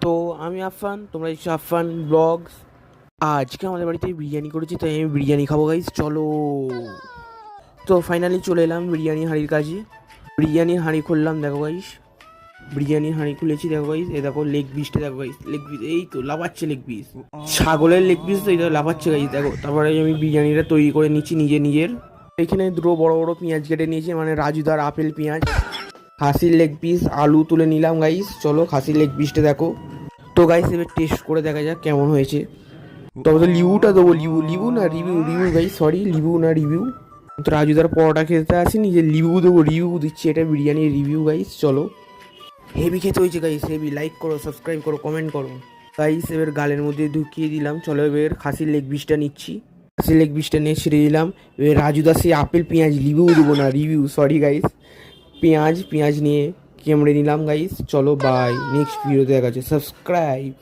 তো আমি আফফান, তোমরা হচ্ছে আফফান ব্লগস। আজকে আমাদের বাড়িতে বিরিয়ানি করেছি, তাই আমি বিরিয়ানি খাবো গাইস, চলো। তো ফাইনালি চলে এলাম বিরিয়ানি হাঁড়ির কাছে। বিরিয়ানির হাঁড়ি খুললাম, দেখো গাইস। বিরিয়ানির হাঁড়ি খুলেছি, দেখো গাইস। এ দেখো লেগ পিসটা, দেখো গাইস লেগ পিস, এই তো লাফাচ্ছে লেগ পিস। ছাগলের লেগ পিস তো, এটা লাফাচ্ছে গাইস, দেখো। তারপরে আমি বিরিয়ানিটা তৈরি করে নিচ্ছি নিজের। এখানে দুটো বড় বড় পেঁয়াজ কেটে নিয়েছি, মানে রাজুদার আপেল পেঁয়াজ। খাসির লেগ পিস আলু তুলে নিলাম গাইস, চলো খাসির লেগ পিসটা দেখো। তো গাইস এবার টেস্ট করে দেখা যাক কেমন হয়েছে। তবে তো লিবুটা দেবো, লিবু লিবু না রিভিউ, রিভিউ গাইস, সরি লিবু না রিভিউ। তো রাজুদার পরোটা খেতে আসেনি যে লিবু দেবো, রিভিউ দিচ্ছি, এটা বিরিয়ানির রিভিউ গাইস, চলো। হেভি খেতে হয়েছে গাইস, হেভি। লাইক করো, সাবস্ক্রাইব করো, কমেন্ট করো গাইস। এবার গালের মধ্যে ঢুকিয়ে দিলাম, চলো। এবার খাসির লেগ পিসটা নিচ্ছি, খাসির লেগ পিসটা নিয়ে ছেড়ে দিলাম। এবার রাজুদা সেই আপেল পেঁয়াজ, লিবু দেবো না রিভিউ, সরি গাইস। পেঁয়াজ নিয়ে কেমড়ে নিলাম গাইস, চলো বাই। নেক্সট ভিডিওতে দেখা যাচ্ছে, সাবস্ক্রাইব।